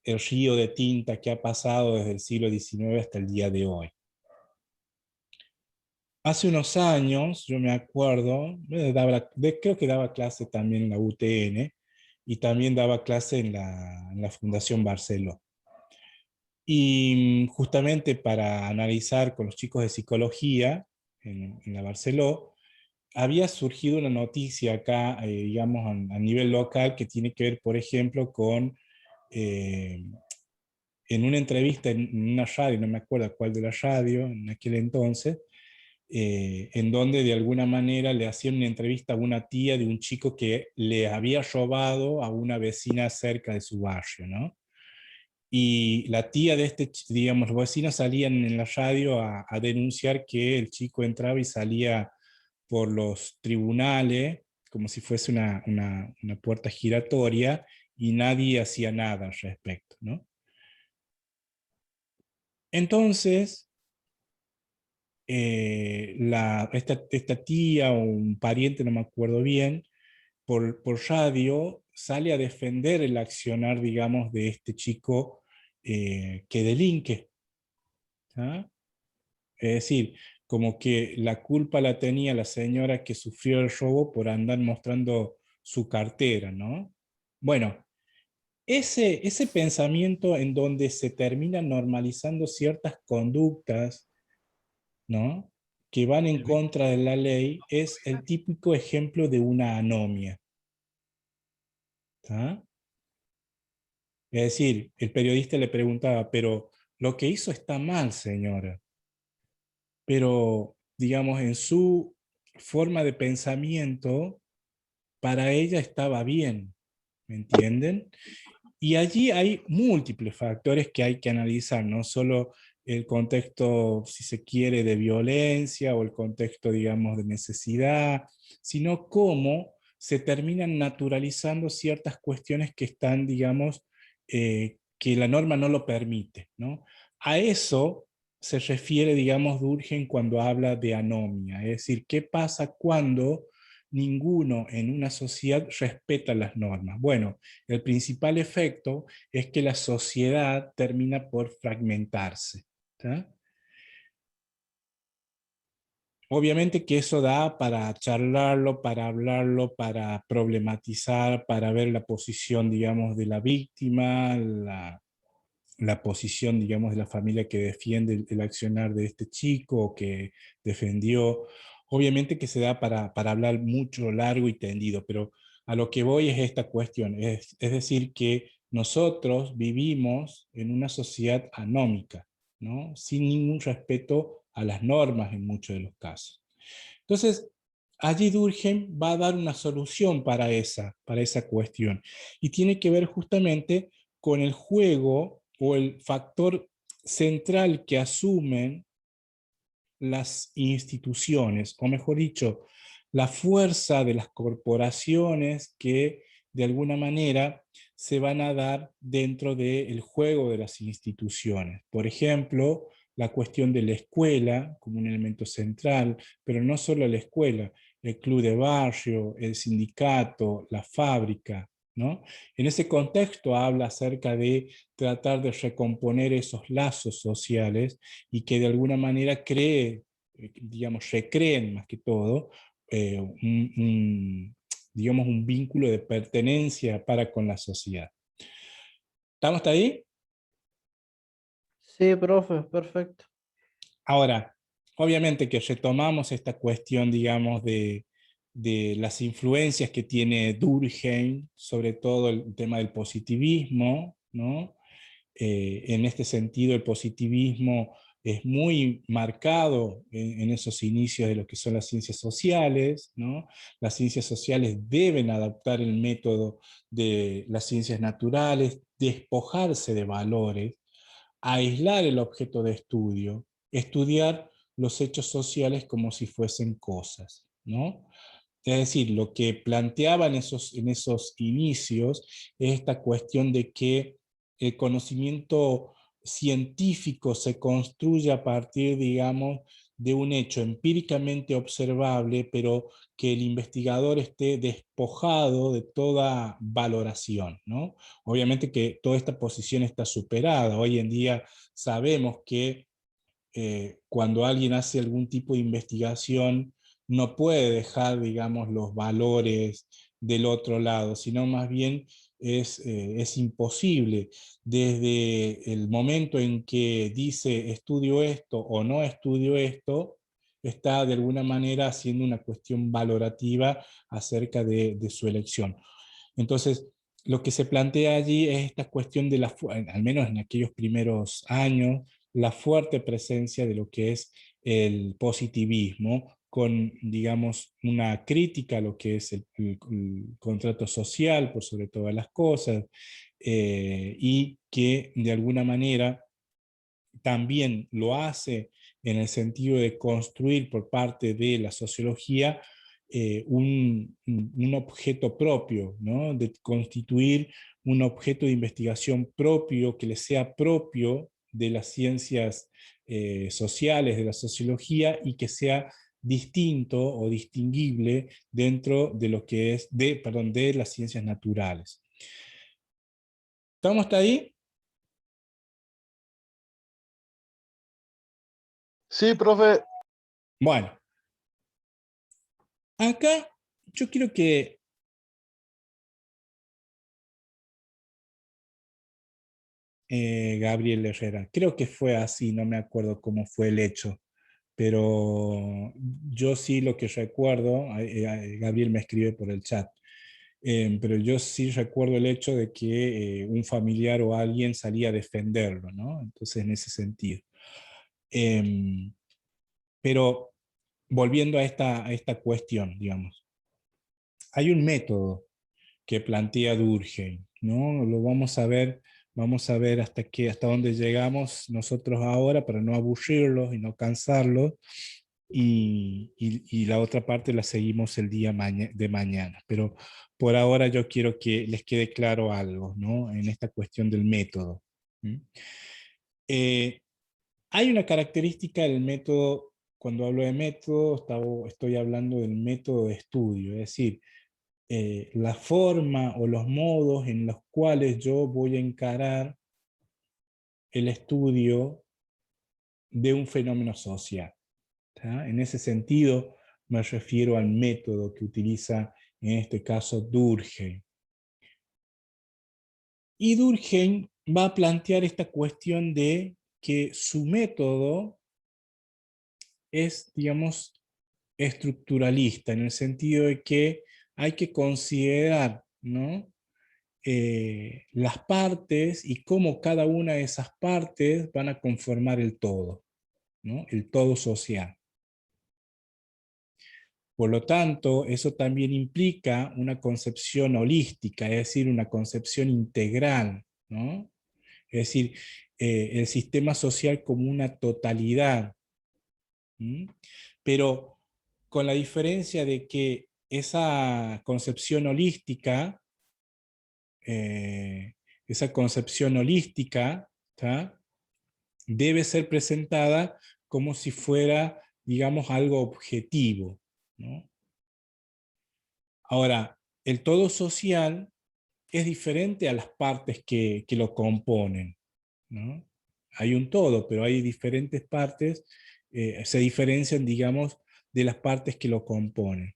el río de tinta que ha pasado desde el siglo XIX hasta el día de hoy. hace unos años, yo me acuerdo, creo que daba clase también en la UTN y también daba clase en la Fundación Barceló. Y justamente para analizar con los chicos de psicología en la Barceló, había surgido una noticia acá, digamos, a nivel local que tiene que ver, por ejemplo, con, eh, en una entrevista en una radio, no me acuerdo cuál de la radio en aquel entonces, en donde de alguna manera le hacían una entrevista a una tía de un chico que le había robado a una vecina cerca de su barrio, ¿no? Y la tía de este, digamos, los vecinos salían en la radio a denunciar que el chico entraba y salía por los tribunales, como si fuese una puerta giratoria, y nadie hacía nada al respecto, ¿no? Entonces, esta tía o un pariente, no me acuerdo bien, por radio sale a defender el accionar, digamos, de este chico que delinque. ¿Ah? Es decir, como que la culpa la tenía la señora que sufrió el robo por andar mostrando su cartera, ¿no? Bueno, ese pensamiento en donde se terminan normalizando ciertas conductas, ¿no? Que van en contra de la ley, es el típico ejemplo de una anomia. ¿Tá? Es decir, el periodista le preguntaba, pero lo que hizo está mal, señora. Pero, digamos, en su forma de pensamiento, para ella estaba bien, ¿me entienden? Y allí hay múltiples factores que hay que analizar, no solo el contexto, si se quiere, de violencia o el contexto, digamos, de necesidad, sino cómo se terminan naturalizando ciertas cuestiones que están, digamos, que la norma no lo permite, ¿no? A eso se refiere, digamos, Durkheim cuando habla de anomia, es decir, ¿qué pasa cuando ninguno en una sociedad respeta las normas? Bueno, el principal efecto es que la sociedad termina por fragmentarse. ¿Tá? Obviamente que eso da para charlarlo, para hablarlo, para problematizar, para ver la posición, digamos, de la víctima, la posición, digamos, de la familia que defiende el accionar de este chico o que defendió. Obviamente que se da para hablar mucho, largo y tendido, pero a lo que voy es esta cuestión, es decir, que nosotros vivimos en una sociedad anómica, ¿no? Sin ningún respeto a las normas en muchos de los casos. Entonces, allí Durkheim va a dar una solución para esa cuestión, y tiene que ver justamente con el juego o el factor central que asumen las instituciones, o mejor dicho, la fuerza de las corporaciones que de alguna manera se van a dar dentro del juego de las instituciones. Por ejemplo, la cuestión de la escuela como un elemento central, pero no solo la escuela, el club de barrio, el sindicato, la fábrica, ¿no? En ese contexto habla acerca de tratar de recomponer esos lazos sociales y que de alguna manera digamos, recreen más que todo digamos, un vínculo de pertenencia para con la sociedad. ¿Estamos hasta ahí? Sí, profe, perfecto. Ahora, obviamente que retomamos esta cuestión, digamos, de las influencias que tiene Durkheim, sobre todo el tema del positivismo, ¿no? En este sentido, el positivismo es muy marcado en esos inicios de lo que son las ciencias sociales, ¿no? Las ciencias sociales deben adaptar el método de las ciencias naturales, despojarse de valores, aislar el objeto de estudio, estudiar los hechos sociales como si fuesen cosas, ¿no? Es decir, lo que planteaba en esos inicios es esta cuestión de que el conocimiento científico se construye a partir, digamos, de un hecho empíricamente observable, pero que el investigador esté despojado de toda valoración, ¿no? Obviamente que toda esta posición está superada. Hoy en día sabemos que cuando alguien hace algún tipo de investigación, no puede dejar, digamos, los valores del otro lado, sino más bien es imposible. Desde el momento en que dice estudio esto o no estudio esto, está de alguna manera haciendo una cuestión valorativa acerca de su elección. Entonces, lo que se plantea allí es esta cuestión de al menos en aquellos primeros años, la fuerte presencia de lo que es el positivismo, con, digamos, una crítica a lo que es el contrato social, por sobre todas las cosas, y que de alguna manera también lo hace en el sentido de construir por parte de la sociología un objeto propio, ¿no? De constituir un objeto de investigación propio que le sea propio de las ciencias sociales, de la sociología, y que sea distinto o distinguible dentro de lo que es, de las ciencias naturales. ¿Estamos hasta ahí? Sí, profe. Bueno, acá yo quiero que Gabriel Herrera, creo que fue así, no me acuerdo cómo fue el hecho, pero yo sí lo que recuerdo, Gabriel me escribe por el chat, pero yo sí recuerdo el hecho de que un familiar o alguien salía a defenderlo, ¿no? Entonces, en ese sentido. Pero volviendo a esta cuestión, digamos, hay un método que plantea Durkheim, ¿no? Lo vamos a ver hasta dónde llegamos nosotros ahora para no aburrirlos y no cansarlos, y la otra parte la seguimos el día de mañana. Pero por ahora yo quiero que les quede claro algo, ¿no? En esta cuestión del método. Hay una característica del método, cuando hablo de método, estoy hablando del método de estudio, es decir, la forma o los modos en los cuales yo voy a encarar el estudio de un fenómeno social. ¿Tá? En ese sentido me refiero al método que utiliza en este caso Durkheim. Y Durkheim va a plantear esta cuestión de que su método es, digamos, estructuralista, en el sentido de que hay que considerar, ¿no? Las partes y cómo cada una de esas partes van a conformar el todo, ¿no? El todo social. Por lo tanto, eso también implica una concepción holística, es decir, una concepción integral, ¿no? Es decir, el sistema social como una totalidad. ¿Mm? Pero con la diferencia de que esa concepción holística, eh, ¿tá? Debe ser presentada como si fuera, digamos, algo objetivo, ¿no? Ahora, el todo social es diferente a las partes que lo componen, ¿no? Hay un todo, pero hay diferentes partes, se diferencian, digamos, de las partes que lo componen.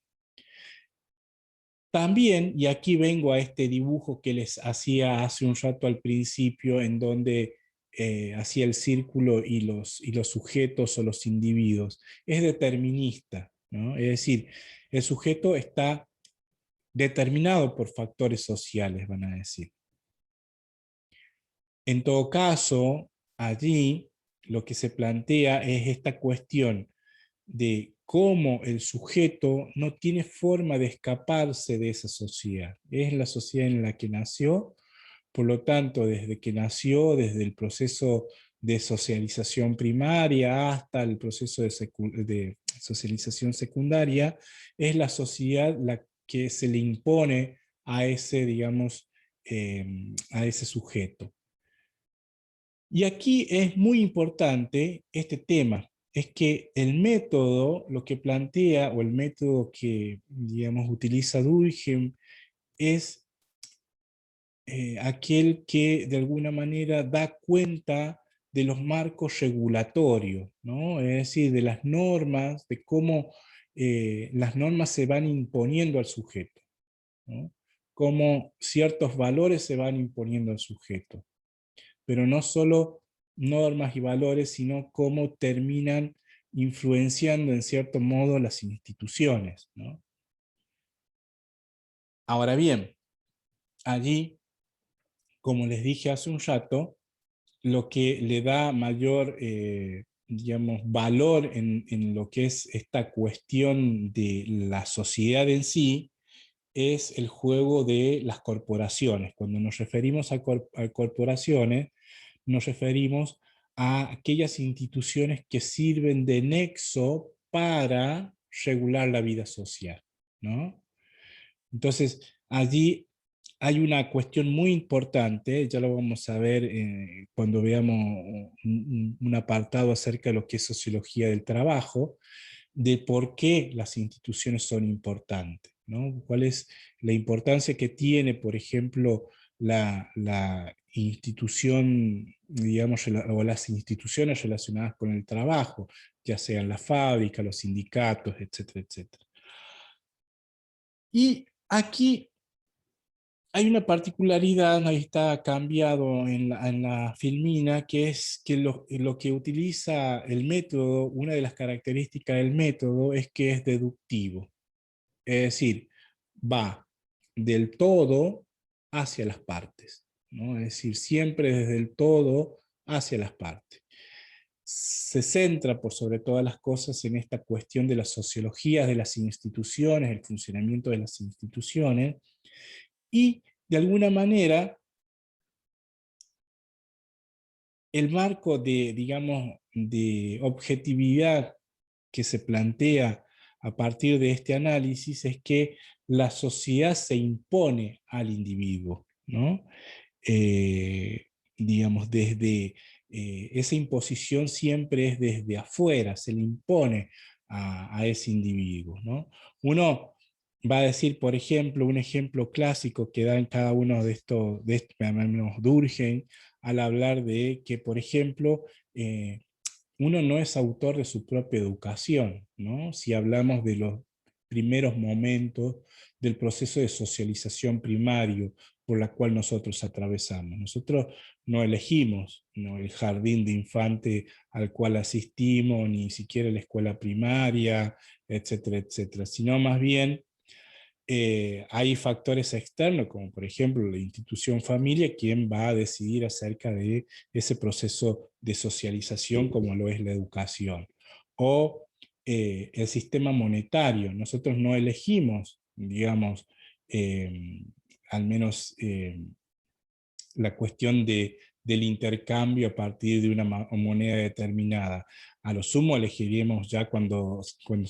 También, y aquí vengo a este dibujo que les hacía hace un rato al principio, en donde hacía el círculo y los sujetos o los individuos, es determinista, ¿no? Es decir, el sujeto está determinado por factores sociales, van a decir. En todo caso, allí lo que se plantea es esta cuestión de cómo el sujeto no tiene forma de escaparse de esa sociedad. Es la sociedad en la que nació, por lo tanto, desde que nació, desde el proceso de socialización primaria hasta el proceso de socialización secundaria, es la sociedad la que se le impone a ese, digamos, a ese sujeto. Y aquí es muy importante este tema, es que el método, lo que plantea, o el método que, digamos, utiliza Durkheim, es aquel que de alguna manera da cuenta de los marcos regulatorios, ¿no? Es decir, de las normas, de cómo las normas se van imponiendo al sujeto, ¿no? Cómo ciertos valores se van imponiendo al sujeto. Pero no solo normas y valores, sino cómo terminan influenciando en cierto modo las instituciones, ¿no? Ahora bien, allí, como les dije hace un rato, lo que le da mayor, digamos, valor en lo que es esta cuestión de la sociedad en sí, es el juego de las corporaciones. Cuando nos referimos a corporaciones, nos referimos a aquellas instituciones que sirven de nexo para regular la vida social, ¿no? Entonces, allí hay una cuestión muy importante, ya lo vamos a ver cuando veamos un apartado acerca de lo que es sociología del trabajo, de por qué las instituciones son importantes, ¿no? ¿Cuál es la importancia que tiene, por ejemplo, la institución, digamos, o las instituciones relacionadas con el trabajo, ya sean la fábrica, los sindicatos, etcétera, etcétera? Y aquí hay una particularidad, ahí está cambiado en la filmina, que es que lo que utiliza el método, una de las características del método es que es deductivo. Es decir, va del todo hacia las partes, ¿no? Es decir, siempre desde el todo hacia las partes. Se centra por sobre todas las cosas en esta cuestión de las sociologías de las instituciones, el funcionamiento de las instituciones, y de alguna manera el marco de, digamos, de objetividad que se plantea a partir de este análisis es que la sociedad se impone al individuo, ¿no? Digamos, desde esa imposición siempre es desde afuera, se le impone a ese individuo, ¿no? Uno va a decir, por ejemplo, un ejemplo clásico que da en cada uno de estos, al menos Durkheim, al hablar de que, por ejemplo, uno no es autor de su propia educación, ¿no? Si hablamos de los primeros momentos del proceso de socialización primario por la cual nosotros atravesamos. Nosotros no elegimos, ¿no?, el jardín de infante al cual asistimos, ni siquiera la escuela primaria, etcétera, etcétera, sino más bien hay factores externos, como por ejemplo la institución familia, quien va a decidir acerca de ese proceso de socialización como lo es la educación. O el sistema monetario. Nosotros no elegimos, digamos, al menos la cuestión del intercambio a partir de una moneda determinada. A lo sumo elegiremos ya cuando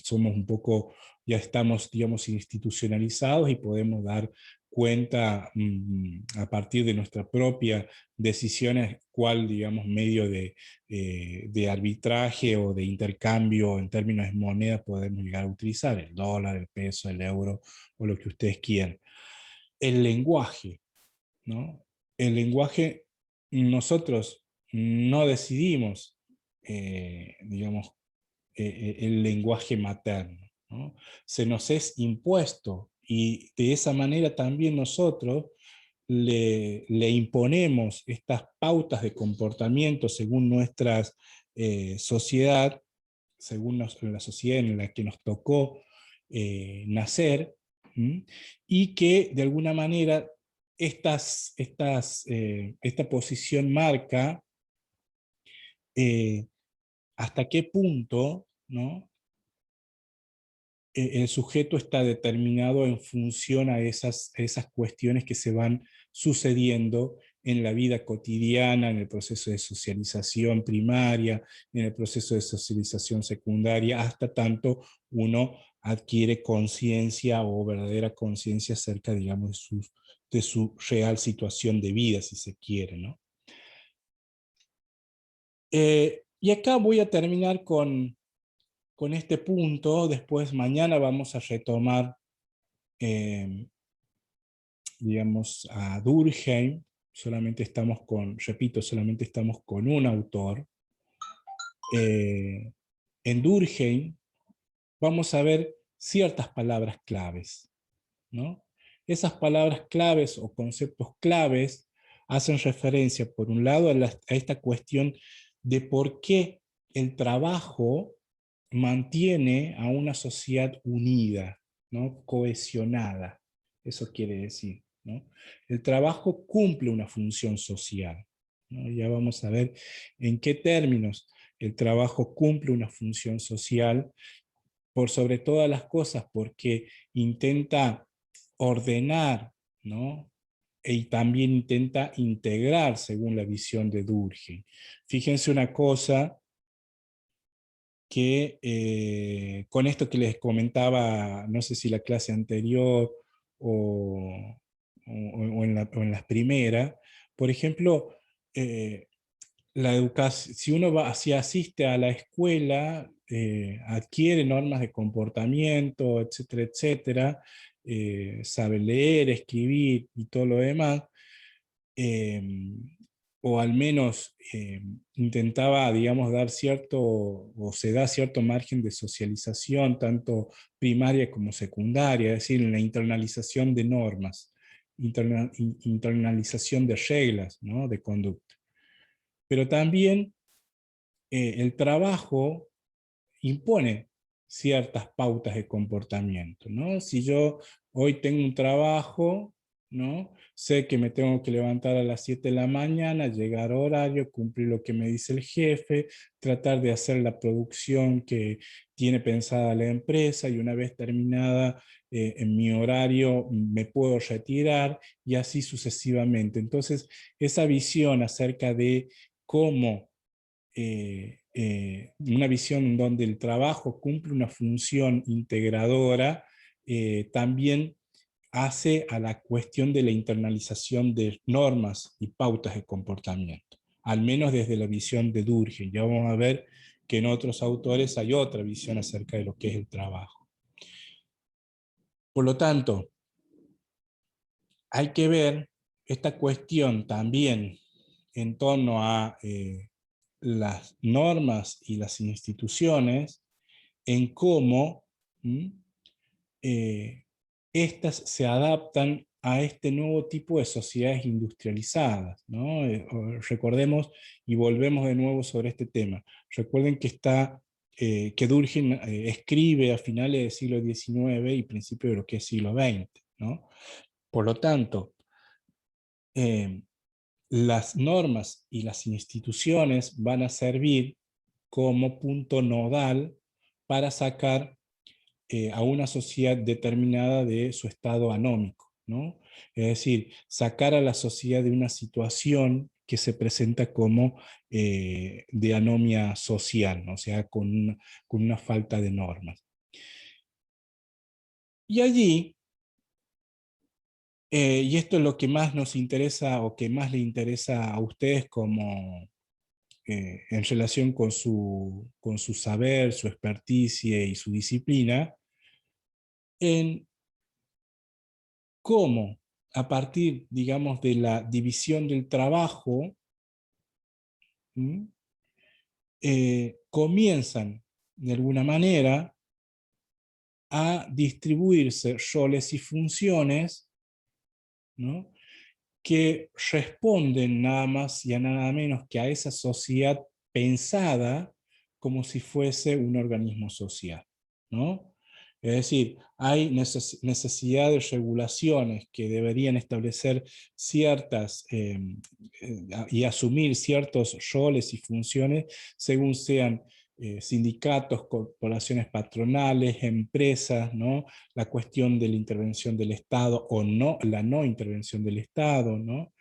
somos un poco, ya estamos, digamos, institucionalizados y podemos dar cuenta a partir de nuestra propia decisiones cuál, digamos, medio de arbitraje o de intercambio en términos de moneda podemos llegar a utilizar, el dólar, el peso, el euro o lo que ustedes quieran. El lenguaje, ¿no? El lenguaje, nosotros no decidimos, digamos, el lenguaje materno, ¿no? Se nos es impuesto y de esa manera también nosotros le imponemos estas pautas de comportamiento según nuestra sociedad, según la sociedad en la que nos tocó nacer, y que de alguna manera esta posición marca hasta qué punto, ¿no?, el sujeto está determinado en función a esas cuestiones que se van sucediendo en la vida cotidiana, en el proceso de socialización primaria, en el proceso de socialización secundaria, hasta tanto uno adquiere conciencia o verdadera conciencia acerca, digamos, de su real situación de vida, si se quiere, ¿no? Y acá voy a terminar con este punto. Después mañana vamos a retomar, digamos, a Durkheim, solamente estamos con, repito, solamente estamos con un autor. En Durkheim vamos a ver ciertas palabras claves, ¿no? Esas palabras claves o conceptos claves hacen referencia, por un lado, a esta cuestión de por qué el trabajo mantiene a una sociedad unida, ¿no? Cohesionada. Eso quiere decir, ¿no? El trabajo cumple una función social, ¿no? Ya vamos a ver en qué términos el trabajo cumple una función social, por sobre todas las cosas, porque intenta ordenar, ¿no? Y también intenta integrar según la visión de Durkheim. Fíjense una cosa, que con esto que les comentaba, no sé si la clase anterior o en las primeras, por ejemplo, la educación, si uno va, si asiste a la escuela, adquiere normas de comportamiento, etcétera, etcétera, sabe leer, escribir y todo lo demás, eh, o al menos intentaba, digamos, dar cierto, o se da cierto margen de socialización, tanto primaria como secundaria, es decir, en la internalización de normas, internalización de reglas, ¿no? De conducta. Pero también el trabajo impone ciertas pautas de comportamiento, ¿no? Si yo hoy tengo un trabajo, ¿no? Sé que me tengo que levantar a las 7 de la mañana, llegar a horario, cumplir lo que me dice el jefe, tratar de hacer la producción que tiene pensada la empresa, y una vez terminada en mi horario me puedo retirar, y así sucesivamente. Entonces, esa visión acerca de cómo una visión donde el trabajo cumple una función integradora, también hace a la cuestión de la internalización de normas y pautas de comportamiento, al menos desde la visión de Durkheim. Ya vamos a ver que en otros autores hay otra visión acerca de lo que es el trabajo. Por lo tanto, hay que ver esta cuestión también en torno a las normas y las instituciones, en cómo estas se adaptan a este nuevo tipo de sociedades industrializadas, ¿no? Recordemos y volvemos de nuevo sobre este tema. Recuerden que que Durkheim escribe a finales del siglo XIX y principios de lo que es siglo XX, ¿no? Por lo tanto, las normas y las instituciones van a servir como punto nodal para sacar a una sociedad determinada de su estado anómico, ¿no? Es decir, sacar a la sociedad de una situación que se presenta como de anomia social, ¿no? O sea, con una falta de normas. Y allí, y esto es lo que más nos interesa o que más le interesa a ustedes como en relación con su saber, su experticia y su disciplina, en cómo a partir, digamos, de la división del trabajo, comienzan de alguna manera a distribuirse roles y funciones, ¿no? Que responden nada más y a nada menos que a esa sociedad pensada como si fuese un organismo social, ¿no? Es decir, hay necesidad de regulaciones que deberían establecer ciertas y asumir ciertos roles y funciones según sean sindicatos, corporaciones patronales, empresas, ¿no? La cuestión de la intervención del Estado o no, la no intervención del Estado, ¿no?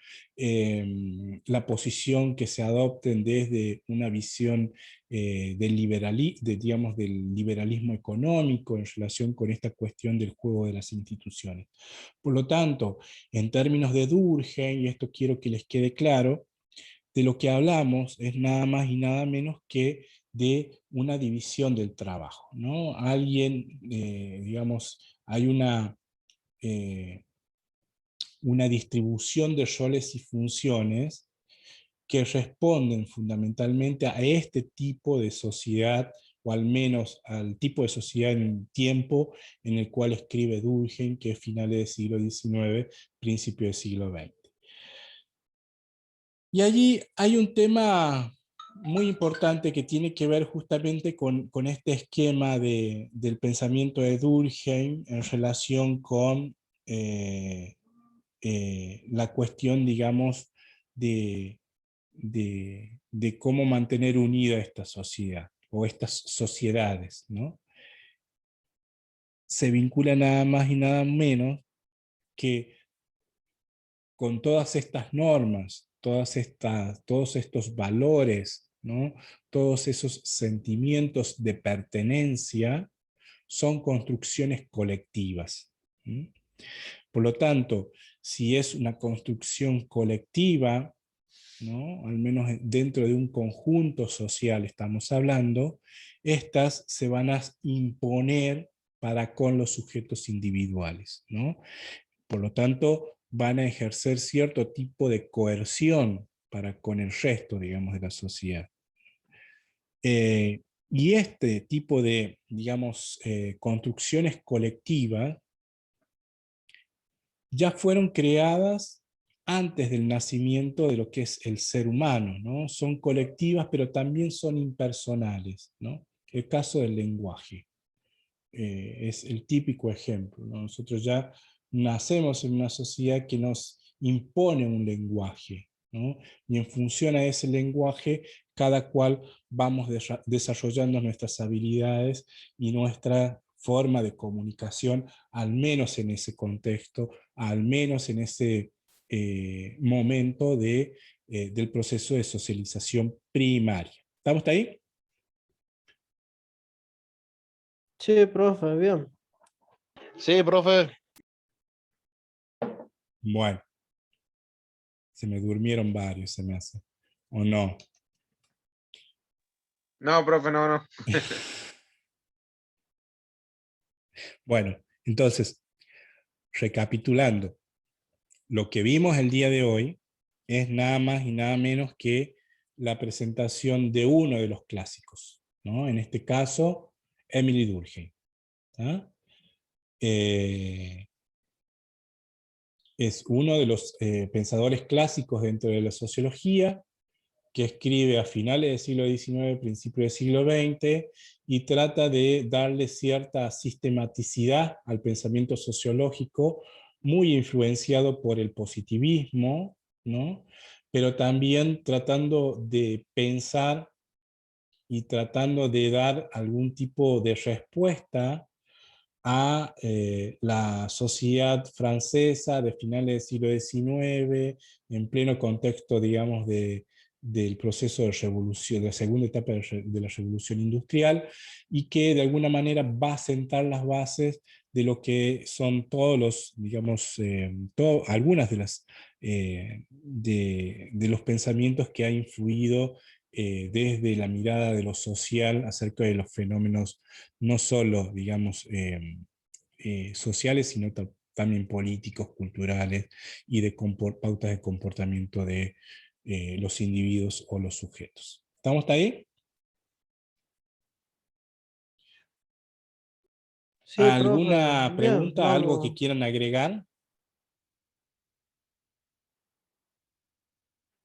La posición que se adopten desde una visión digamos, del liberalismo económico en relación con esta cuestión del juego de las instituciones. Por lo tanto, en términos de Durkheim, y esto quiero que les quede claro, de lo que hablamos es nada más y nada menos que de una división del trabajo, ¿no? Alguien, digamos, hay una una distribución de roles y funciones que responden fundamentalmente a este tipo de sociedad, o al menos al tipo de sociedad en tiempo en el cual escribe Durkheim, que es finales del siglo XIX, principio del siglo XX. Y allí hay un tema muy importante que tiene que ver justamente con este esquema del pensamiento de Durkheim en relación con la cuestión, digamos, de cómo mantener unida esta sociedad, o estas sociedades, ¿no? Se vincula nada más y nada menos que con todas estas normas, todos estos valores, ¿no? Todos esos sentimientos de pertenencia, son construcciones colectivas. ¿Sí? Por lo tanto, si es una construcción colectiva, ¿no? Al menos dentro de un conjunto social estamos hablando, estas se van a imponer para con los sujetos individuales, ¿no? Por lo tanto, van a ejercer cierto tipo de coerción para con el resto, digamos, de la sociedad. Y este tipo de, digamos, construcciones colectivas ya fueron creadas antes del nacimiento de lo que es el ser humano, ¿no? Son colectivas, pero también son impersonales, ¿no? El caso del lenguaje es el típico ejemplo, ¿no? Nosotros ya nacemos en una sociedad que nos impone un lenguaje, ¿no? Y en función a ese lenguaje, cada cual vamos desarrollando nuestras habilidades y nuestra forma de comunicación, al menos en ese contexto, al menos en ese momento del proceso de socialización primaria. ¿Estamos hasta ahí? Sí, profe, bien. Sí, profe. Bueno, se me durmieron varios, se me hace. ¿O no? No, profe, no. Bueno, entonces, recapitulando, lo que vimos el día de hoy es nada más y nada menos que la presentación de uno de los clásicos, ¿no? En este caso, Emily Durkheim. ¿Ah? Es uno de los pensadores clásicos dentro de la sociología, que escribe a finales del siglo XIX, principios del siglo XX, y trata de darle cierta sistematicidad al pensamiento sociológico, muy influenciado por el positivismo, ¿no? Pero también tratando de pensar y tratando de dar algún tipo de respuesta a la sociedad francesa de finales del siglo XIX, en pleno contexto, digamos, del proceso de revolución, de la segunda etapa de la revolución industrial, y que de alguna manera va a sentar las bases de lo que son todos los, digamos, algunas de las de los pensamientos que ha influido desde la mirada de lo social acerca de los fenómenos no solo, digamos, sociales, sino también políticos, culturales y de pautas de comportamiento de los individuos o los sujetos. ¿Estamos hasta ahí? Sí, profe, ¿Alguna bien, pregunta, algo que vamos. quieran agregar?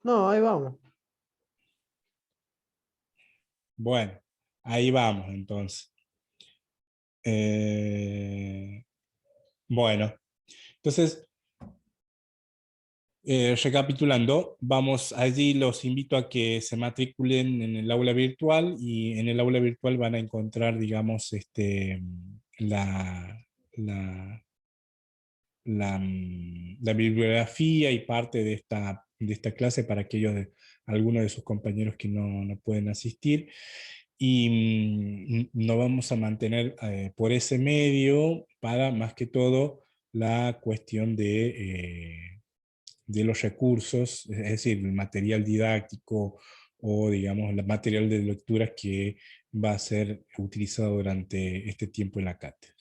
No, ahí vamos. Bueno, ahí vamos entonces. Bueno, entonces, recapitulando, vamos allí, los invito a que se matriculen en el aula virtual, y en el aula virtual van a encontrar, digamos, la, la bibliografía y parte de esta clase para algunos de sus compañeros que no pueden asistir. Y nos vamos a mantener por ese medio para, más que todo, la cuestión de los recursos, es decir, el material didáctico o, digamos, el material de lectura que va a ser utilizado durante este tiempo en la cátedra.